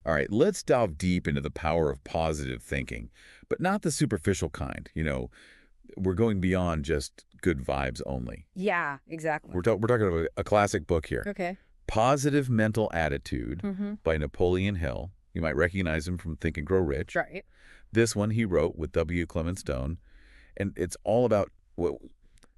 All right, let's delve deep into the power of positive thinking, but not the superficial kind. We're going beyond just good vibes only. Yeah, exactly. We're talking about a classic book here. Okay. Positive Mental Attitude Mm-hmm. by Napoleon Hill. You might recognize him from Think and Grow Rich. Right. This one he wrote with W. Clement Stone, and it's all about what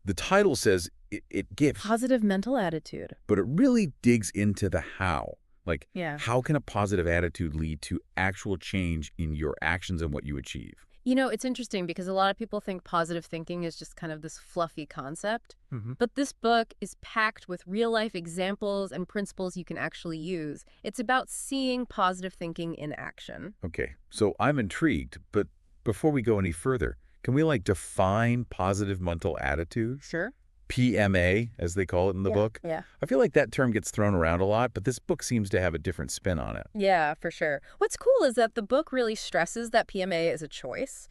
the title says it gives, Positive mental attitude. but it really digs into the how. Like, Yeah. how can a positive attitude lead to actual change in your actions and what you achieve? It's interesting because a lot of people think positive thinking is just kind of this fluffy concept. Mm-hmm. But this book is packed with real-life examples and principles you can actually use. It's about seeing positive thinking in action. Okay, so I'm intrigued, but before we go any further, can we define positive mental attitude? Sure. PMA, as they call it in the book? Yeah. I feel like that term gets thrown around a lot, but this book seems to have a different spin on it. Yeah, for sure. What's cool is that the book really stresses that PMA is a choice,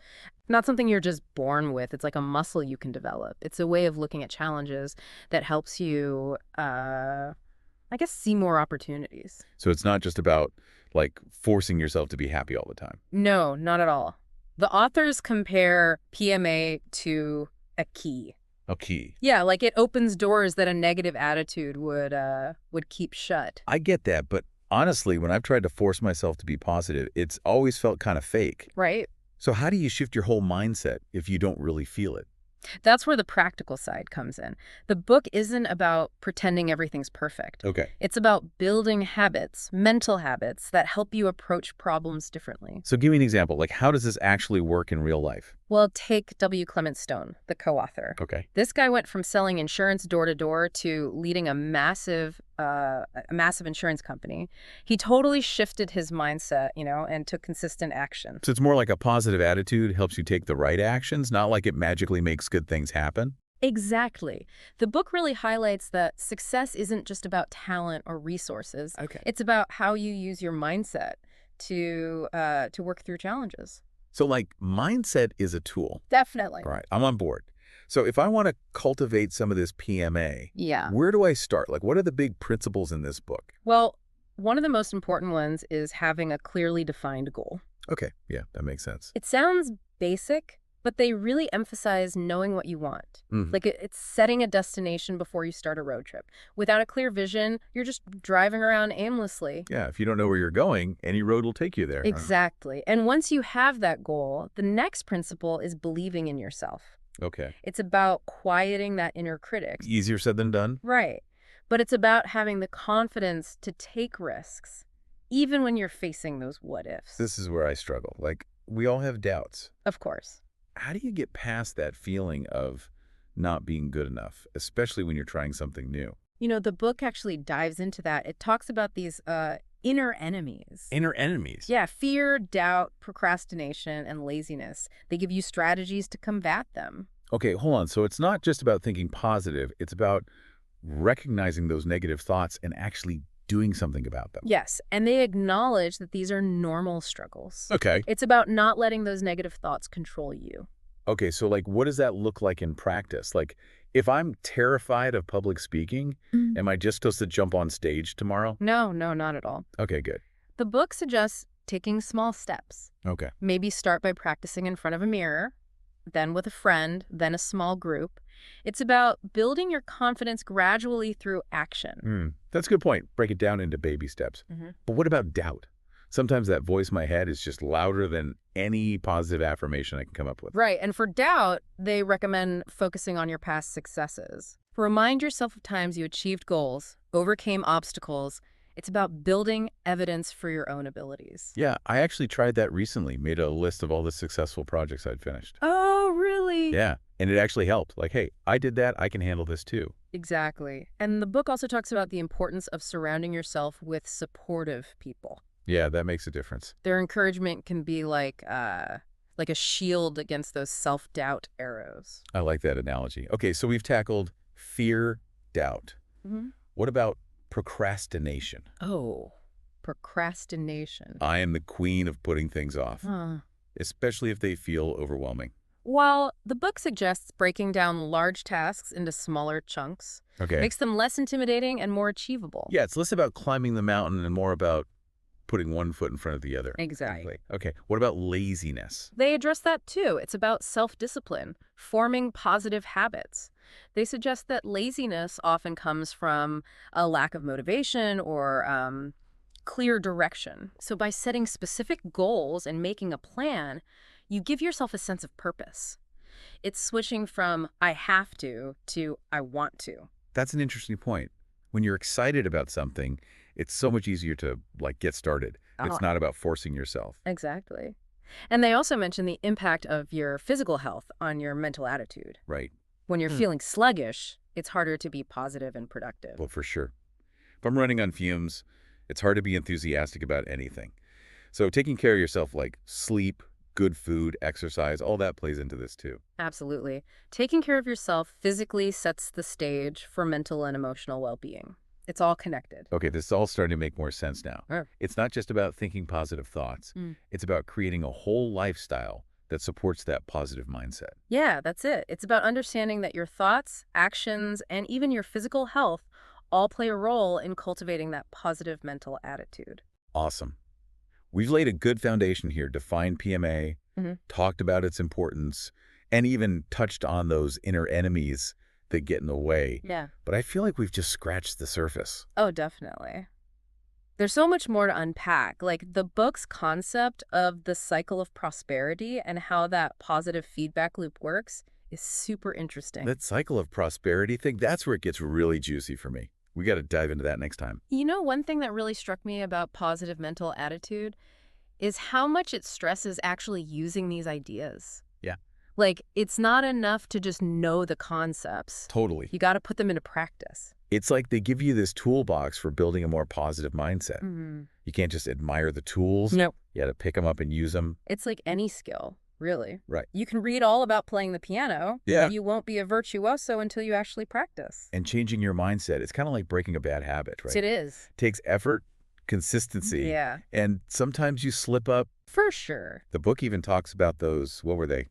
not something you're just born with. It's like a muscle you can develop. It's a way of looking at challenges that helps you, see more opportunities. So it's not just about, forcing yourself to be happy all the time. No, not at all. The authors compare PMA to a key. A key. Yeah, like it opens doors that a negative attitude would keep shut. I get that, but honestly, when I've tried to force myself to be positive, it's always felt kind of fake. Right? So how do you shift your whole mindset if you don't really feel it? That's where the practical side comes in. The book isn't about pretending everything's perfect. Okay. It's about building habits, mental habits, that help you approach problems differently. So give me an example. How does this actually work in real life? Well, take W. Clement Stone, the co-author. Okay. This guy went from selling insurance door to door to leading a massive insurance company. He totally shifted his mindset, and took consistent action. So it's more like a positive attitude helps you take the right actions, not like it magically makes good things happen? Exactly. The book really highlights that success isn't just about talent or resources. Okay. It's about how you use your mindset to work through challenges. So mindset is a tool. Definitely. All right, I'm on board. So if I want to cultivate some of this PMA, Yeah. where do I start? What are the big principles in this book? Well, one of the most important ones is having a clearly defined goal. Okay, yeah, that makes sense. It sounds basic, but they really emphasize knowing what you want. Mhm. It's setting a destination before you start a road trip. Without a clear vision, you're just driving around aimlessly. Yeah, if you don't know where you're going, any road will take you there. Exactly. And once you have that goal, the next principle is believing in yourself. Okay. It's about quieting that inner critic. Easier said than done? Right. But it's about having the confidence to take risks, even when you're facing those what-ifs. This is where I struggle. We all have doubts. Of course. How do you get past that feeling of not being good enough, especially when you're trying something new? The book actually dives into that. It talks about these inner enemies. Inner enemies? Yeah, fear, doubt, procrastination, and laziness. They give you strategies to combat them. Okay, hold on. So it's not just about thinking positive. It's about recognizing those negative thoughts and actually doing something about them. Yes, and they acknowledge that these are normal struggles. Okay. It's about not letting those negative thoughts control you. Okay, so what does that look like in practice? If I'm terrified of public speaking, am I just supposed to jump on stage tomorrow? No, not at all. Okay, good. The book suggests taking small steps. Okay. Maybe start by practicing in front of a mirror, then with a friend, then a small group. It's about building your confidence gradually through action. That's a good point. Break it down into baby steps. But what about doubt? Sometimes that voice in my head is just louder than any positive affirmation I can come up with. Right, and for doubt, they recommend focusing on your past successes. Remind yourself of times you achieved goals, overcame obstacles. It's about building evidence for your own abilities. Yeah, I actually tried that recently, made a list of all the successful projects I'd finished. Oh, really? Yeah, and it actually helped. Hey, I did that, I can handle this too. Exactly. And the book also talks about the importance of surrounding yourself with supportive people. Yeah, that makes a difference. Their encouragement can be like a shield against those self-doubt arrows. I like that analogy. Okay, so we've tackled fear, doubt. What about procrastination? Oh, procrastination. I am the queen of putting things off, especially if they feel overwhelming. While the book suggests breaking down large tasks into smaller chunks, Okay. makes them less intimidating and more achievable. Yeah, it's less about climbing the mountain and more about putting one foot in front of the other. Exactly. Okay, what about laziness? They address that too. It's about self-discipline, forming positive habits. They suggest that laziness often comes from a lack of motivation or clear direction. So by setting specific goals and making a plan, you give yourself a sense of purpose. It's switching from I have to I want to. That's an interesting point. When you're excited about something, it's so much easier to, like, get started. Oh, It's not about forcing yourself. exactly. And they also mention the impact of your physical health on your mental attitude. Right. When you're Hmm. feeling sluggish, it's harder to be positive and productive. Well, for sure. If I'm running on fumes, it's hard to be enthusiastic about anything. So taking care of yourself, like sleep, good food, exercise, all that plays into this too. Absolutely. Taking care of yourself physically sets the stage for mental and emotional well-being. It's all connected. Okay, this is all starting to make more sense now. Sure. It's not just about thinking positive thoughts. Mm. It's about creating a whole lifestyle that supports that positive mindset. Yeah, that's it. It's about understanding that your thoughts, actions, and even your physical health all play a role in cultivating that positive mental attitude. Awesome. We've laid a good foundation here, defined PMA, Mhm. talked about its importance, and even touched on those inner enemies that get in the way. Yeah. But I feel like we've just scratched the surface. Oh, definitely. There's so much more to unpack. Like the book's concept of the cycle of prosperity and how that positive feedback loop works is super interesting. That cycle of prosperity thing, that's where it gets really juicy for me. We got to dive into that next time. You know, one thing that really struck me about positive mental attitude is how much it stresses actually using these ideas. Yeah. Like, it's not enough to just know the concepts. Totally. You got to put them into practice. It's like they give you this toolbox for building a more positive mindset. Mm-hmm. You can't just admire the tools. No. You got to pick them up and use them. It's like any skill, really. Right. You can read all about playing the piano. Yeah. But you won't be a virtuoso until you actually practice. And changing your mindset, it's kind of like breaking a bad habit, right? It is. Takes effort, consistency, Yeah, and sometimes you slip up. for sure. The book even talks about those, what were they?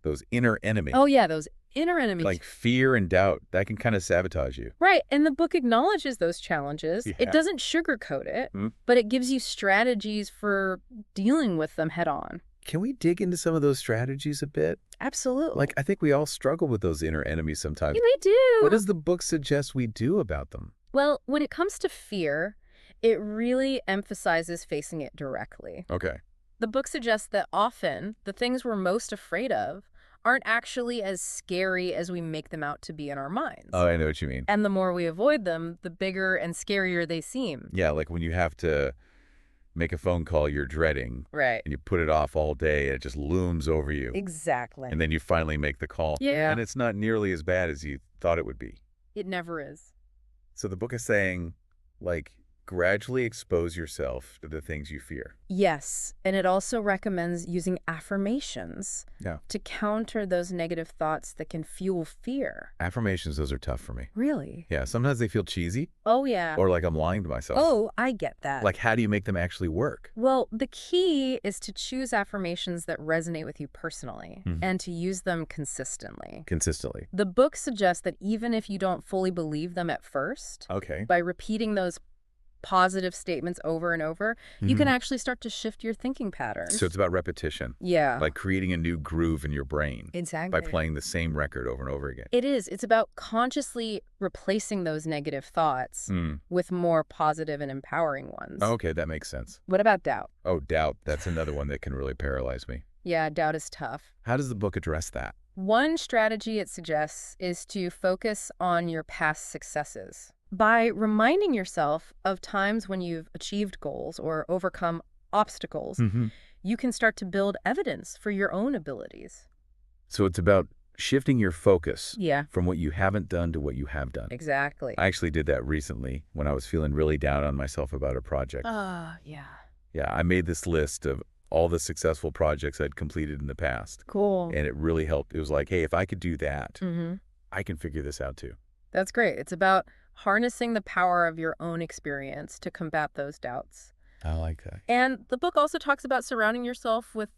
Those inner enemies. Oh, yeah, those inner enemies. Like fear and doubt, that can kind of sabotage you. Right, and the book acknowledges those challenges. Yeah. It doesn't sugarcoat it, Hmm. but it gives you strategies for dealing with them head on. Can we dig into some of those strategies a bit? Absolutely. Like, I think we all struggle with those inner enemies sometimes. Yeah, they do. What does the book suggest we do about them? Well, when it comes to fear, it really emphasizes facing it directly. Okay. The book suggests that often the things we're most afraid of aren't actually as scary as we make them out to be in our minds. Oh, I know what you mean. And the more we avoid them, the bigger and scarier they seem. Yeah, like when you have to make a phone call you're dreading Right. and you put it off all day and it just looms over you. Exactly. And then you finally make the call. Yeah. And it's not nearly as bad as you thought it would be. It never is. So the book is saying, like, gradually expose yourself to the things you fear. Yes, and it also recommends using affirmations Yeah. to counter those negative thoughts that can fuel fear. Affirmations, those are tough for me. Really? Yeah, sometimes they feel cheesy Oh, yeah. or like I'm lying to myself. Oh, I get that. Like, how do you make them actually work? Well, the key is to choose affirmations that resonate with you personally Mhm. and to use them consistently. Consistently. The book suggests that even if you don't fully believe them at first, Okay. by repeating those positive statements over and over, you can actually start to shift your thinking patterns. So it's about repetition, Yeah. like creating a new groove in your brain Exactly. by playing the same record over and over again. It is. It's about consciously replacing those negative thoughts Mm. with more positive and empowering ones. Okay, that makes sense. What about doubt? Oh, doubt. That's another one that can really paralyze me. Yeah, doubt is tough. How does the book address that? One strategy it suggests is to focus on your past successes. By reminding yourself of times when you've achieved goals or overcome obstacles, you can start to build evidence for your own abilities. So it's about shifting your focus Yeah, from what you haven't done to what you have done. exactly. I actually did that recently when I was feeling really down on myself about a project. Yeah. Yeah, I made this list of all the successful projects I'd completed in the past, Cool. and it really helped. It was like, hey, if I could do that, Mm-hmm. I can figure this out too. That's great. It's about harnessing the power of your own experience to combat those doubts. I like that. And the book also talks about surrounding yourself with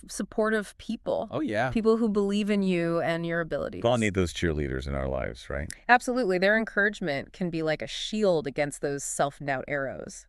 supportive people. Oh, yeah. People who believe in you and your abilities. We all need those cheerleaders in our lives, right? Absolutely. Their encouragement can be like a shield against those self-doubt arrows.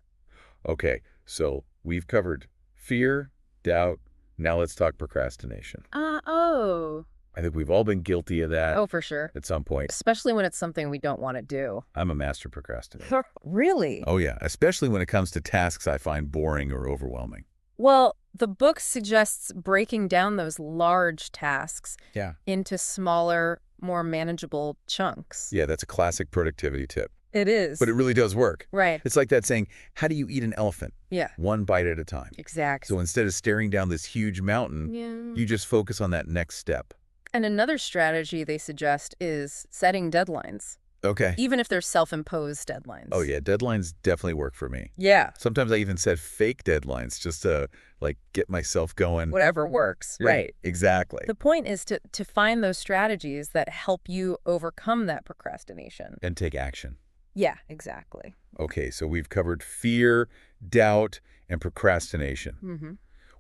Okay, so we've covered fear, doubt. Now let's talk procrastination. Oh. I think we've all been guilty of that Oh, for sure. at some point. Especially when it's something we don't want to do. I'm a master procrastinator. Really? Oh, yeah, especially when it comes to tasks I find boring or overwhelming. Well, the book suggests breaking down those large tasks Yeah. into smaller, more manageable chunks. Yeah, that's a classic productivity tip. It is. But it really does work. Right. It's like that saying, how do you eat an elephant? Yeah. One bite at a time. Exactly. So instead of staring down this huge mountain, Yeah. you just focus on that next step. And another strategy they suggest is setting deadlines, Okay. even if they're self-imposed deadlines. Oh, yeah, deadlines definitely work for me. Yeah. Sometimes I even set fake deadlines just to, like, get myself going. Whatever works. Yeah, Right. exactly. The point is to find those strategies that help you overcome that procrastination. And take action. Yeah, exactly. Okay, so we've covered fear, doubt, and procrastination. Mm-hmm.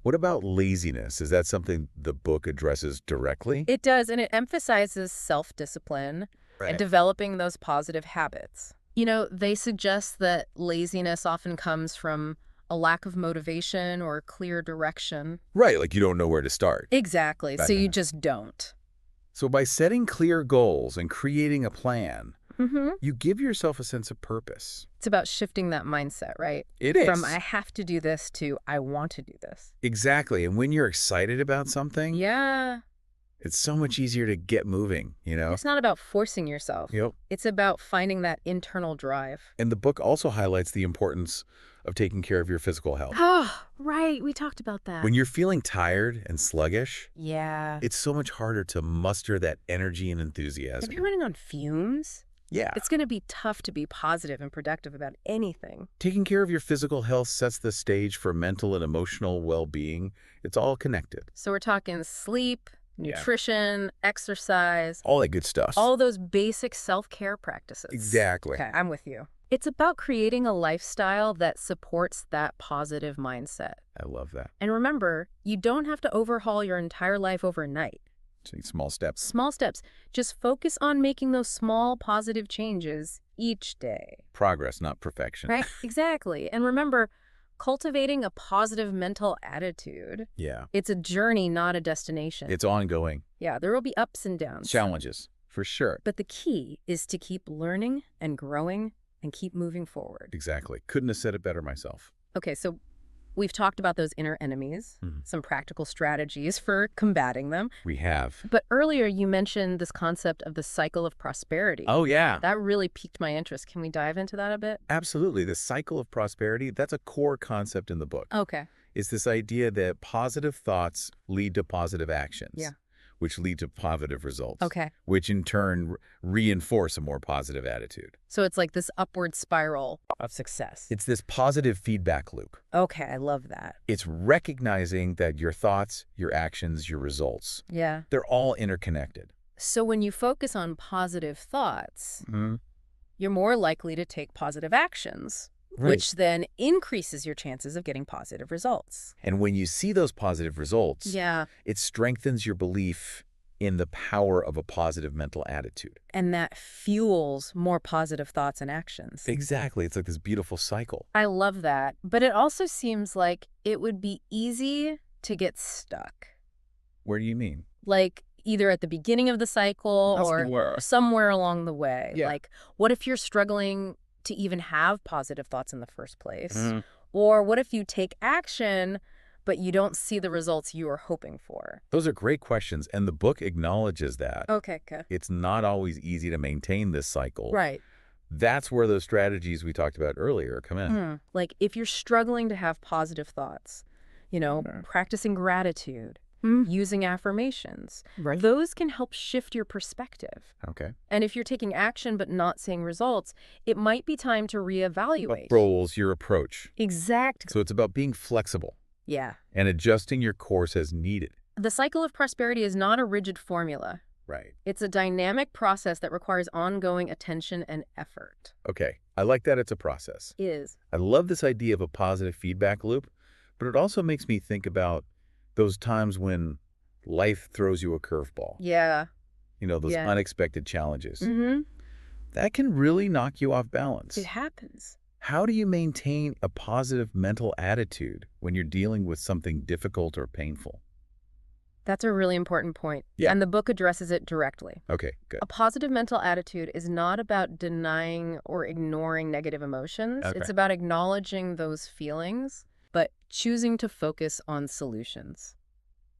What about laziness? Is that something the book addresses directly? It does, and it emphasizes self-discipline and developing those positive habits. You know, they suggest that laziness often comes from a lack of motivation or clear direction. Right, like you don't know where to start. Exactly, so you just don't. So by setting clear goals and creating a plan, Mm-hmm. you give yourself a sense of purpose. It's about shifting that mindset, right? It is. From I have to do this to I want to do this. Exactly. And when you're excited about something, Yeah. it's so much easier to get moving, you know? It's not about forcing yourself. Yep. It's about finding that internal drive. And the book also highlights the importance of taking care of your physical health. Oh, right. We talked about that. When you're feeling tired and sluggish, Yeah. it's so much harder to muster that energy and If enthusiasm. you're running on fumes, Yeah. it's going to be tough to be positive and productive about anything. Taking care of your physical health sets the stage for mental and emotional well-being. It's all connected. So we're talking sleep, Yeah. nutrition, exercise, All that good stuff. all those basic self-care practices. Exactly. Okay, I'm with you. It's about creating a lifestyle that supports that positive mindset. I love that. And remember, you don't have to overhaul your entire life overnight. Take small steps. Small steps. Just focus on making those small positive changes each day. Progress, not perfection. Right? Exactly. And remember, cultivating a positive mental attitude, Yeah. it's a journey, not a destination. It's ongoing. Yeah, there will be ups and downs. Challenges, for sure. But the key is to keep learning and growing and keep moving forward. Exactly. Couldn't have said it better myself. Okay, so we've talked about those inner enemies, Mhm. some practical strategies for combating them. We have. But earlier you mentioned this concept of the cycle of prosperity. Oh, yeah. That really piqued my interest. Can we dive into that a bit? Absolutely. The cycle of prosperity, that's a core concept in the book. Okay. It's this idea that positive thoughts lead to positive actions. Yeah. Which lead to positive results. Okay. Which in turn reinforce a more positive attitude. So it's like this upward spiral of success. It's this positive feedback loop. Okay, I love that. It's recognizing that your thoughts, your actions, your results, Yeah. they're all interconnected. So when you focus on positive thoughts, Mm-hmm. you're more likely to take positive actions, Right. which then increases your chances of getting positive results. And when you see those positive results, Yeah. it strengthens your belief in the power of a positive mental attitude. And that fuels more positive thoughts and actions. Exactly. It's like this beautiful cycle. I love that. But it also seems like it would be easy to get stuck. Where do you mean? Like either at the beginning of the cycle or somewhere along the way. Yeah. Like, what if you're struggling to even have positive thoughts in the first place? Mhm. Or what if you take action, but you don't see the results you were hoping for? Those are great questions, and the book acknowledges that. Okay, good. It's not always easy to maintain this cycle. Right. That's where those strategies we talked about earlier come in. Like if you're struggling to have positive thoughts, practicing gratitude, using affirmations, Right. those can help shift your perspective. Okay. And if you're taking action but not seeing results, it might be time to reevaluate. Roles your approach. Exactly. So it's about being flexible Yeah. and adjusting your course as needed. The cycle of prosperity is not a rigid formula. Right. It's a dynamic process that requires ongoing attention and effort. Okay. I like that it's a process. Is. I love this idea of a positive feedback loop, but it also makes me think about those times when life throws you a curveball. Yeah. Those Yeah. unexpected challenges. Mm-hmm. That can really knock you off balance. It happens. How do you maintain a positive mental attitude when you're dealing with something difficult or painful? That's a really important point, Yeah. and the book addresses it directly. Okay, good. A positive mental attitude is not about denying or ignoring negative emotions. Okay. It's about acknowledging those feelings, but choosing to focus on solutions.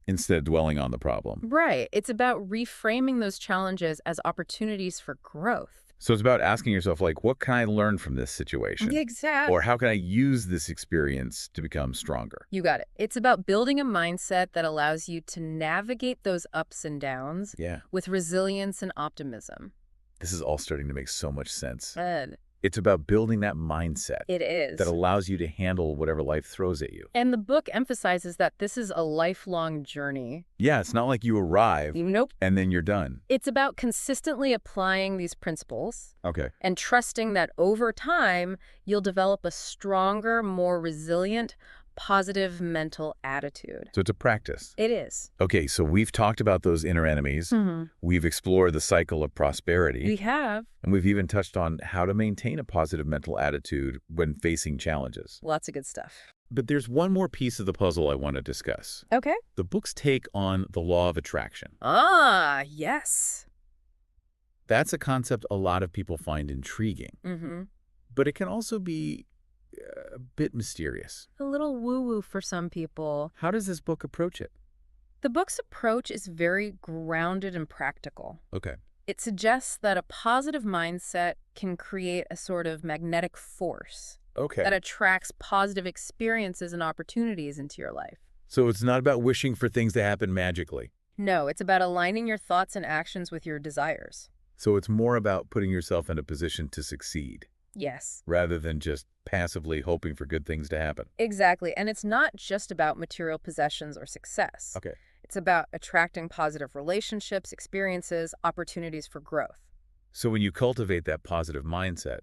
Instead of dwelling on the problem. Right. It's about reframing those challenges as opportunities for growth. So it's about asking yourself, like, what can I learn from this situation? Exactly. Or how can I use this experience to become stronger? You got it. It's about building a mindset that allows you to navigate those ups and downs Yeah. with resilience and optimism. This is all starting to make so much sense. Good. It's about building that mindset It is. that allows you to handle whatever life throws at you. And the book emphasizes that this is a lifelong journey. Yeah, it's not like you arrive Nope. and then you're done. It's about consistently applying these principles Okay. and trusting that over time, you'll develop a stronger, more resilient, positive mental attitude. So it's a practice. It is. Okay, so we've talked about those inner enemies. We've explored the cycle of prosperity. We have And we've even touched on how to maintain a positive mental attitude when facing challenges. lots of good stuff. But there's one more piece of the puzzle I want to discuss. Okay. The book's take on the law of attraction. Ah, yes. That's a concept a lot of people find intriguing, but it can also be a bit mysterious. A little woo-woo for some people. How does this book approach it? The book's approach is very grounded and practical. Okay. It suggests that a positive mindset can create a sort of magnetic force Okay. that attracts positive experiences and opportunities into your life. So it's not about wishing for things to happen magically. No, it's about aligning your thoughts and actions with your desires. So it's more about putting yourself in a position to succeed Yes. rather than just passively hoping for good things to happen. Exactly. And it's not just about material possessions or success. Okay. It's about attracting positive relationships, experiences, opportunities for growth. So when you cultivate that positive mindset,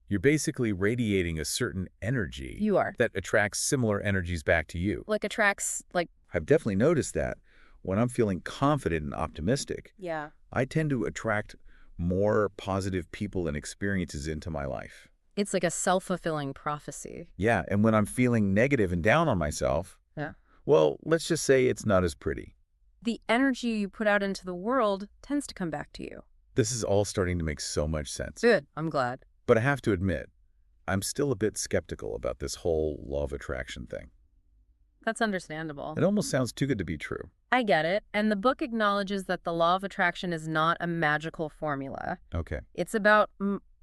you're basically radiating a certain energy You are. that attracts similar energies back to you. Like attracts, like, I've definitely noticed that when I'm feeling confident and optimistic, yeah. I tend to attract more positive people and experiences into my life. It's like a self-fulfilling prophecy. Yeah, and when I'm feeling negative and down on myself, Yeah. well, let's just say it's not as pretty. The energy you put out into the world tends to come back to you. This is all starting to make so much sense. Good. I'm glad. But I have to admit, I'm still a bit skeptical about this whole law of attraction thing. That's understandable. It almost sounds too good to be true. I get it. And the book acknowledges that the law of attraction is not a magical formula. Okay. It's about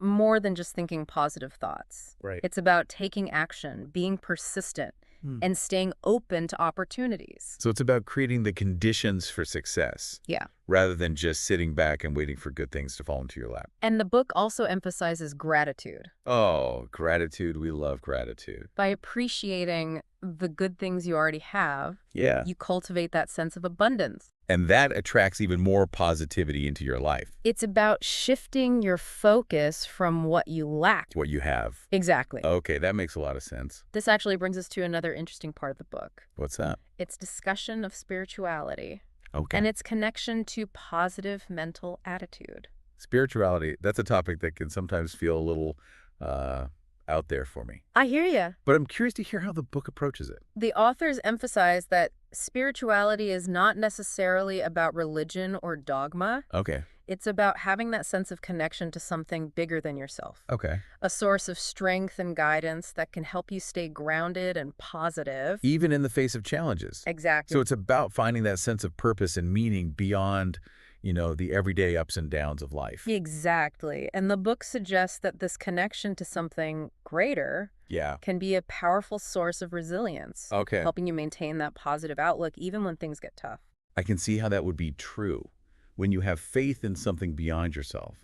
more than just thinking positive thoughts. Right. It's about taking action, being persistent, and staying open to opportunities. So it's about creating the conditions for success. Yeah. Rather than just sitting back and waiting for good things to fall into your lap. And the book also emphasizes gratitude. Oh, gratitude. We love gratitude. By appreciating the good things you already have, Yeah. you cultivate that sense of abundance. And that attracts even more positivity into your life, It's about shifting your focus from what you lack. what you have. Exactly. Okay, that makes a lot of sense. This actually brings us to another interesting part of the book. What's that? It's discussion of spirituality Okay. and its connection to positive mental attitude. Spirituality, that's a topic that can sometimes feel a little out there for me. I hear you. But I'm curious to hear how the book approaches it. The authors emphasize that spirituality is not necessarily about religion or dogma. Okay. It's about having that sense of connection to something bigger than yourself. Okay. A source of strength and guidance that can help you stay grounded and positive. Even in the face of challenges. Exactly. So it's about finding that sense of purpose and meaning beyond, the everyday ups and downs of life. Exactly. And the book suggests that this connection to something greater Yeah. can be a powerful source of resilience, Okay. helping you maintain that positive outlook even when things get tough. I can see how that would be true. When you have faith in something beyond yourself,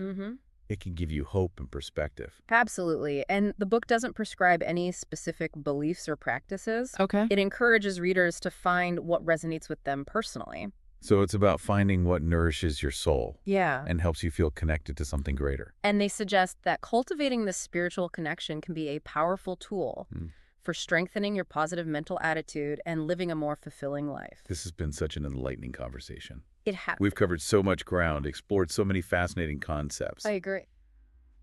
it can give you hope and perspective. Absolutely. And the book doesn't prescribe any specific beliefs or practices. Okay. It encourages readers to find what resonates with them personally. So it's about finding what nourishes your soul Yeah. and helps you feel connected to something greater. And they suggest that cultivating this spiritual connection can be a powerful tool for strengthening your positive mental attitude and living a more fulfilling life. This has been such an enlightening conversation. It has. We've covered so much ground, explored so many fascinating concepts. I agree.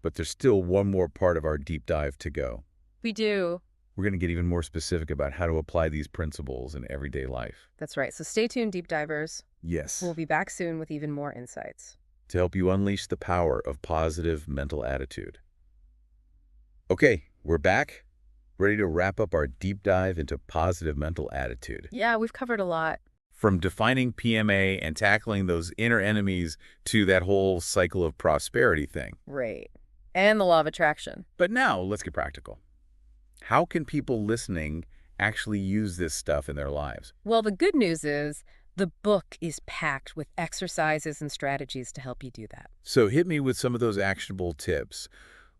But there's still one more part of our deep dive to go. We do. We're going to get even more specific about how to apply these principles in everyday life. That's right. So stay tuned, deep divers. Yes. We'll be back soon with even more insights. To help you unleash the power of positive mental attitude. Okay, we're back, ready to wrap up our deep dive into positive mental attitude. Yeah, we've covered a lot. From defining PMA and tackling those inner enemies to that whole cycle of prosperity thing. Right. And the law of attraction. But now, let's get practical. How can people listening actually use this stuff in their lives? Well, the good news is the book is packed with exercises and strategies to help you do that. So hit me with some of those actionable tips.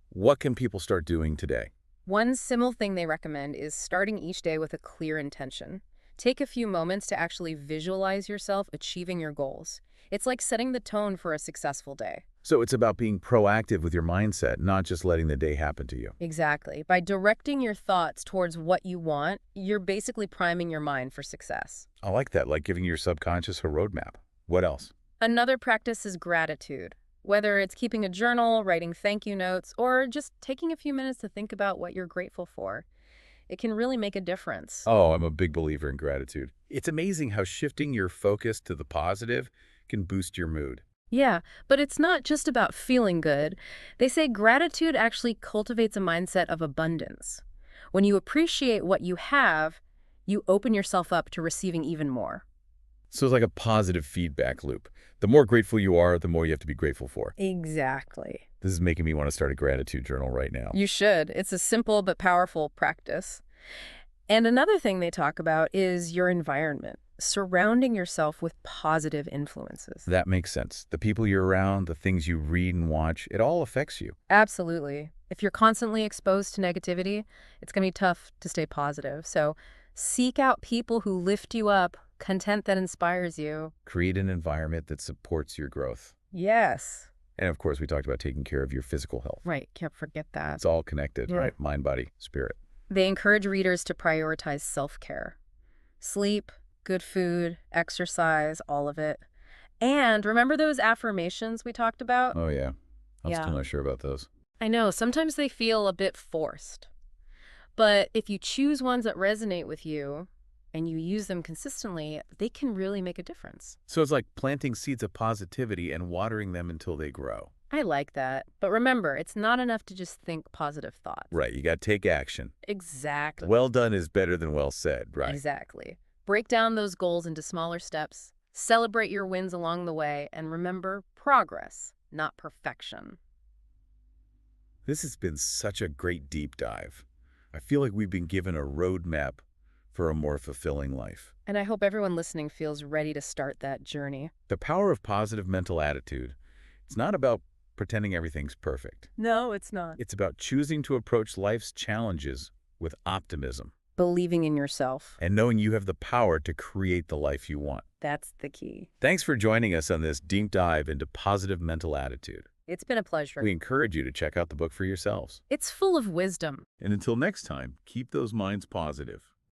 What can people start doing today? One simple thing they recommend is starting each day with a clear intention. Take a few moments to actually visualize yourself achieving your goals. It's like setting the tone for a successful day. So it's about being proactive with your mindset, not just letting the day happen to you. Exactly. By directing your thoughts towards what you want, you're basically priming your mind for success. I like that, like giving your subconscious a roadmap. What else? Another practice is gratitude. Whether it's keeping a journal, writing thank you notes, or just taking a few minutes to think about what you're grateful for, it can really make a difference. Oh, I'm a big believer in gratitude. It's amazing how shifting your focus to the positive can boost your mood. Yeah, but it's not just about feeling good. They say gratitude actually cultivates a mindset of abundance. When you appreciate what you have, you open yourself up to receiving even more. So it's like a positive feedback loop. The more grateful you are, the more you have to be grateful for. Exactly. This is making me want to start a gratitude journal right now. You should. It's a simple but powerful practice. And another thing they talk about is your environment, surrounding yourself with positive influences. That makes sense. The people you're around, the things you read and watch, it all affects you. Absolutely. If you're constantly exposed to negativity, it's going to be tough to stay positive. So seek out people who lift you up, content that inspires you. Create an environment that supports your growth. Yes. And of course, we talked about taking care of your physical health. Right. Can't forget that. It's all connected, Yeah. right? Mind, body, spirit. They encourage readers to prioritize self-care. Sleep, good food, exercise, all of it. And remember those affirmations we talked about? Oh, yeah. I'm Yeah. still not sure about those. I know, sometimes they feel a bit forced. But if you choose ones that resonate with you and you use them consistently, they can really make a difference. So it's like planting seeds of positivity and watering them until they grow. I like that. But remember, it's not enough to just think positive thoughts. Right. You got to take action. Exactly. Well done is better than well said, right? Exactly. Break down those goals into smaller steps, celebrate your wins along the way, and remember progress, not perfection. This has been such a great deep dive. I feel like we've been given a roadmap for a more fulfilling life. And I hope everyone listening feels ready to start that journey. The power of positive mental attitude. It's not about pretending everything's perfect. No, it's not. It's about choosing to approach life's challenges with optimism Believing in yourself. and knowing you have the power to create the life you want. That's the key. Thanks for joining us on this deep dive into positive mental attitude. It's been a pleasure. We encourage you to check out the book for yourselves. It's full of wisdom. And until next time, keep those minds positive.